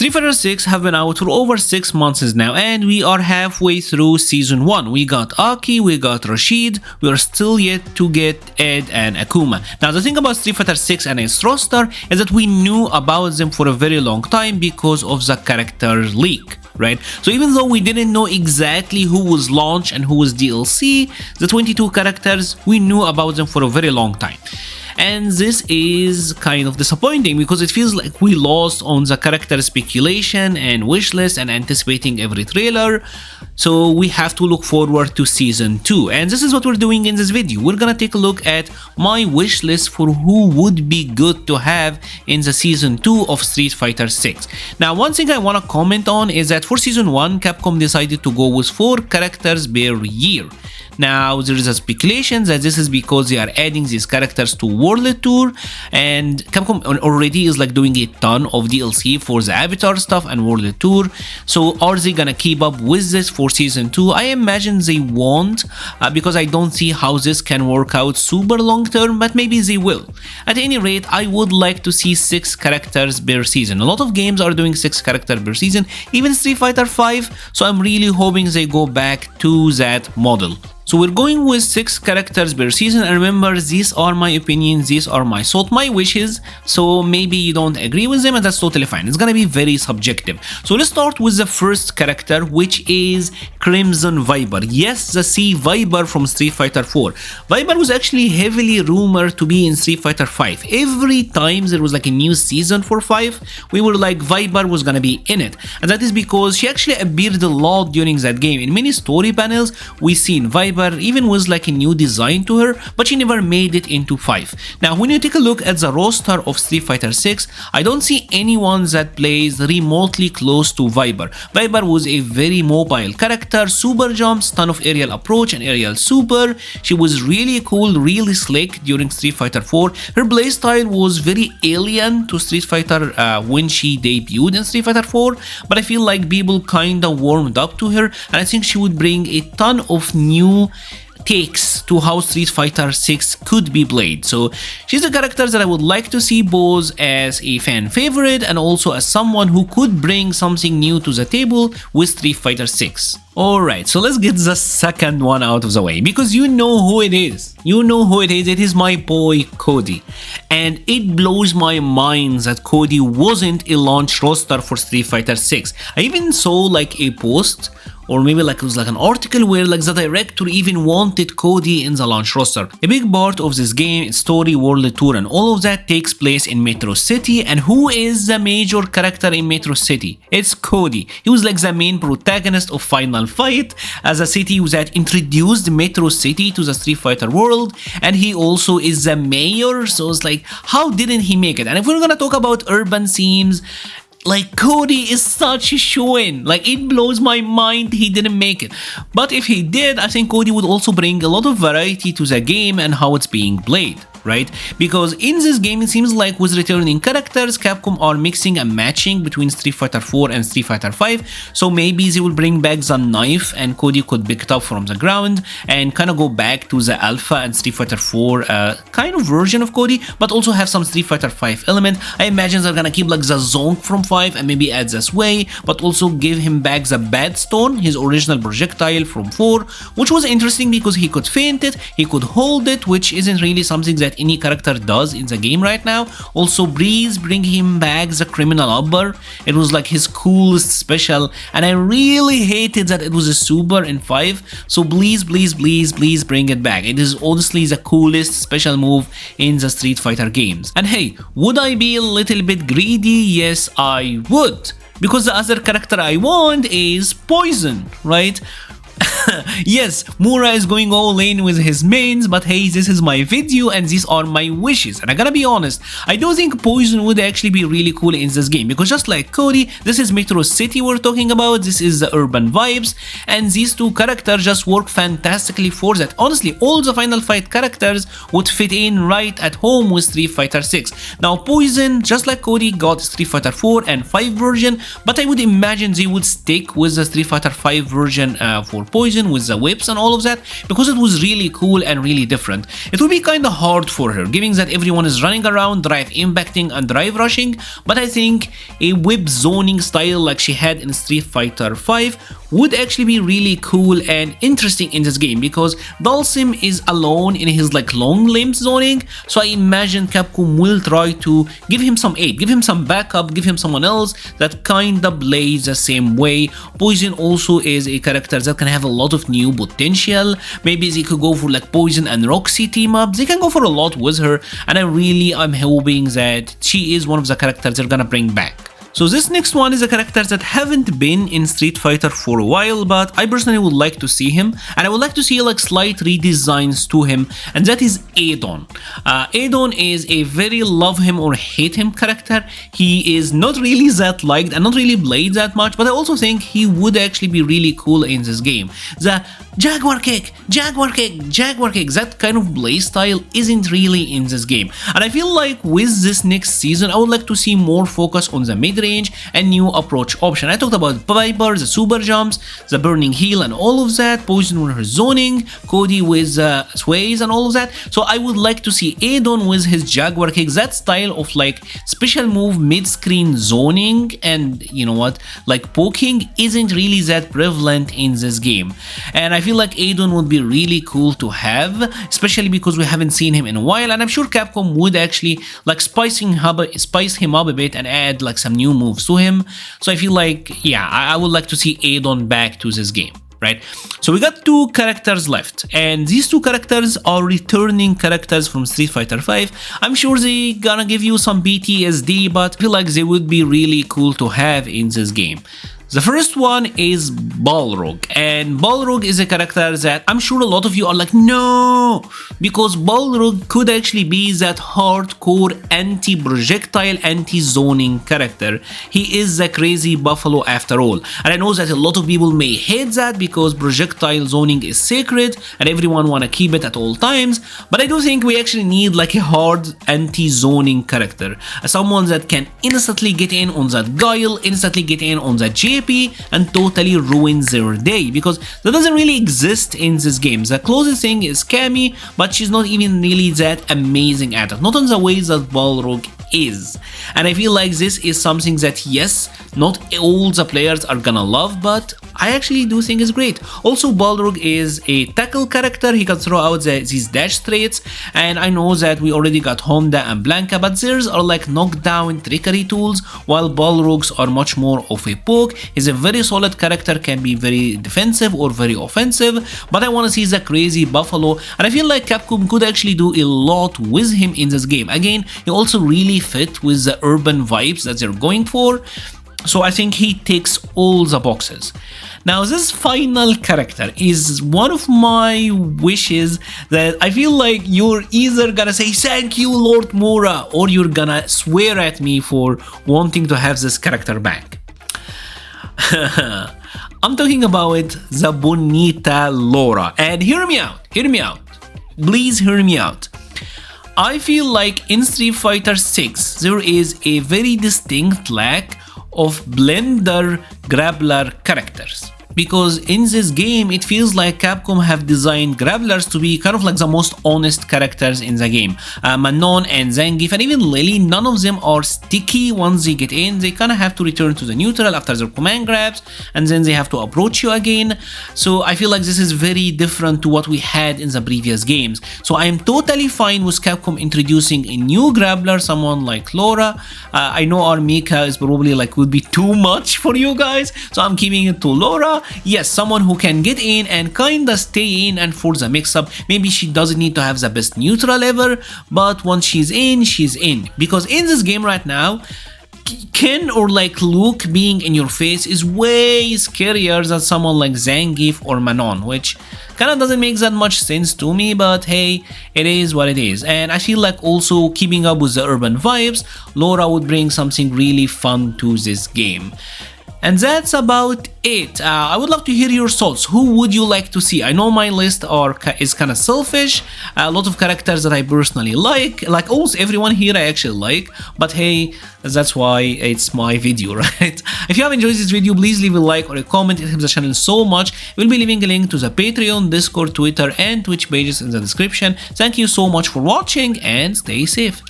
Street Fighter 6 have been out for over 6 months now, and we are halfway through Season 1. We got Aki, we got Rashid, we are still yet to get Ed and Akuma. Now the thing about Street Fighter 6 and its roster is that we knew about them for a very long time because of the character leak. Right? So even though we didn't know exactly who was launch and who was DLC, the 22 characters, we knew about them for a very long time. And this is kind of disappointing because it feels like we lost on the character speculation and wishlist and anticipating every trailer. So we have to look forward to Season 2. And this is what we're doing in this video. We're gonna take a look at my wishlist for who would be good to have in the Season 2 of Street Fighter 6. Now, one thing I wanna comment on is that for Season 1, Capcom decided to go with 4 characters per year. Now, there is a speculation that this is because they are adding these characters to World Tour, and Capcom already is like doing a ton of DLC for the Avatar stuff and World Tour. So are they gonna keep up with this for Season 2? I imagine they won't, because I don't see how this can work out super long term, but maybe they will. At any rate, I would like to see 6 characters per season. A lot of games are doing 6 characters per season, even Street Fighter 5, so I'm really hoping they go back to that model. So we're going with 6 characters per season, and remember, these are my opinions, these are my thoughts, my wishes, so maybe you don't agree with them and that's totally fine. It's gonna be very subjective. So let's start with the first character, which is Crimson Viper. Yes, the Sea Viper from Street Fighter 4. Viper was actually heavily rumored to be in Street Fighter 5. Every time there was like a new season for 5, we were like Viper was gonna be in it. And that is because she actually appeared a lot during that game. In many story panels, we seen Viper even was like a new design to her, but she never made it into 5. Now, when you take a look at the roster of Street Fighter 6, I don't see anyone that plays remotely close to Viper. Viper was a very mobile character, super jumps, ton of aerial approach and aerial super. She was really cool, really slick during Street Fighter 4. Her playstyle was very alien to Street Fighter when she debuted in Street Fighter 4, but I feel like people kinda warmed up to her, and I think she would bring a ton of new takes to how Street Fighter 6 could be played. So she's a character that I would like to see both as a fan favorite and also as someone who could bring something new to the table with Street Fighter 6. Alright, so let's get the second one out of the way, because you know who it is. You know who it is. It is my boy Cody. And it blows my mind that Cody wasn't a launch roster for Street Fighter 6. I even saw like a post, or maybe like it was like an article where like the director even wanted Cody in the launch roster. A big part of this game, story, world tour and all of that takes place in Metro City, and who is the major character in Metro City? It's Cody. He was like the main protagonist of Final Fight, as a city that introduced Metro City to the Street Fighter world, and he also is the mayor, so it's like, how didn't he make it? And if we're gonna talk about urban themes, like Cody is such a show-in. Like, it blows my mind he didn't make it. But if he did, I think Cody would also bring a lot of variety to the game and how it's being played. Right? Because in this game, it seems like with returning characters, Capcom are mixing and matching between Street Fighter 4 and Street Fighter 5, so maybe they will bring back the knife and Cody could pick it up from the ground and kind of go back to the Alpha and Street Fighter 4 kind of version of Cody, but also have some Street Fighter 5 element. I imagine they're gonna keep like the Zonk from 5 and maybe add the Sway, but also give him back the Bad Stone, his original projectile from 4, which was interesting because he could feint it, he could hold it, which isn't really something that any character does in the game right now. Also, Breeze, bring him back the Criminal Upper. It was like his coolest special, and I really hated that it was a super in 5, so please bring it back. It is honestly the coolest special move in the Street Fighter games. And hey, would I be a little bit greedy? Yes, I would, because the other character I want is Poison, right? Yes, Mura is going all in with his mains, but hey, this is my video and these are my wishes. And I gotta be honest, I don't think Poison would actually be really cool in this game, because just like Cody, this is Metro City we're talking about, this is the urban vibes, and these two characters just work fantastically for that. Honestly, all the Final Fight characters would fit in right at home with Street Fighter 6. Now, Poison, just like Cody, got Street Fighter 4 and 5 version, but I would imagine they would stick with the Street Fighter 5 version for Poison, poison with the whips and all of that, because it was really cool and really different. It would be kind of hard for her, given that everyone is running around, drive impacting and drive rushing, but I think a whip zoning style like she had in Street Fighter 5 would actually be really cool and interesting in this game, because Dhalsim is alone in his like long limb zoning, so I imagine Capcom will try to give him some aid, give him some backup, give him someone else that kinda plays the same way. Poison also is a character that can have a lot of new potential. Maybe they could go for like Poison and Roxy team up, they can go for a lot with her, and I'm hoping that she is one of the characters they're gonna bring back. So this next one is a character that haven't been in Street Fighter for a while, but I personally would like to see him, and I would like to see like slight redesigns to him, and that is Adon. Adon is a very love him or hate him character. He is not really that liked and not really played that much, but I also think he would actually be really cool in this game. The Jaguar kick, Jaguar kick, Jaguar kick, that kind of play style isn't really in this game, and I feel like with this next season I would like to see more focus on the mid-range and new approach option. I talked about Viper, the super jumps, the burning heal and all of that, Poison with her zoning, Cody with sways and all of that, so I would like to see Adon with his Jaguar kick, that style of like special move mid-screen zoning and you know what, like poking isn't really that prevalent in this game, and I feel like Adon would be really cool to have, especially because we haven't seen him in a while, and I'm sure Capcom would actually like spice him up a bit and add like some new moves to him. So I feel like, yeah, I would like to see Adon back to this game. Right, so we got two characters left, and these two characters are returning characters from Street Fighter 5. I'm sure they gonna give you some PTSD, but I feel like they would be really cool to have in this game. The first one is Balrog, and Balrog is a character that I'm sure a lot of you are like, no, because Balrog could actually be that hardcore anti-projectile, anti-zoning character. He is the crazy buffalo after all, and I know that a lot of people may hate that because projectile zoning is sacred and everyone wanna keep it at all times, but I do think we actually need like a hard anti-zoning character, someone that can instantly get in on that guile, instantly get in on that JP, and totally ruins their day, because that doesn't really exist in this game. The closest thing is Cammy, but she's not even really that amazing at it, not in the ways that Balrog is, and I feel like this is something that yes, not all the players are gonna love, but I actually do think is great. Also, Balrog is a tackle character, he can throw out these dash straights, and I know that we already got Honda and Blanca, but theirs are like knockdown trickery tools, while Balrog's are much more of a poke. He's a very solid character, can be very defensive or very offensive, but I want to see the crazy buffalo, and I feel like Capcom could actually do a lot with him in this game. Again, he also really fit with the urban vibes that they're going for, so I think he ticks all the boxes. Now, this final character is one of my wishes that I feel like you're either gonna say thank you Lord Mora, or you're gonna swear at me for wanting to have this character back. I'm talking about the Bonita Laura, and hear me out, please hear me out. I feel like in Street Fighter 6 there is a very distinct lack of blender grappler characters, because in this game it feels like Capcom have designed grapplers to be kind of like the most honest characters in the game. Manon and Zangief and even Lily, none of them are sticky once they get in. They kind of have to return to the neutral after their command grabs, and then they have to approach you again. So I feel like this is very different to what we had in the previous games. So I am totally fine with Capcom introducing a new grappler, someone like Laura. I know our Mika is probably like would be too much for you guys, so I'm keeping it to Laura. Yes, someone who can get in and kinda stay in, and for the mix-up, maybe she doesn't need to have the best neutral ever, but once she's in, she's in. Because in this game right now, Ken or like Luke being in your face is way scarier than someone like Zangief or Manon, which kinda doesn't make that much sense to me, but hey, it is what it is. And I feel like also keeping up with the urban vibes, Laura would bring something really fun to this game. And that's about it. I would love to hear your thoughts. Who would you like to see? I know my list is kind of selfish. A lot of characters that I personally like almost everyone here I actually like. But hey, that's why it's my video, right? If you have enjoyed this video, please leave a like or a comment. It helps the channel so much. We'll be leaving a link to the Patreon, Discord, Twitter, and Twitch pages in the description. Thank you so much for watching and stay safe.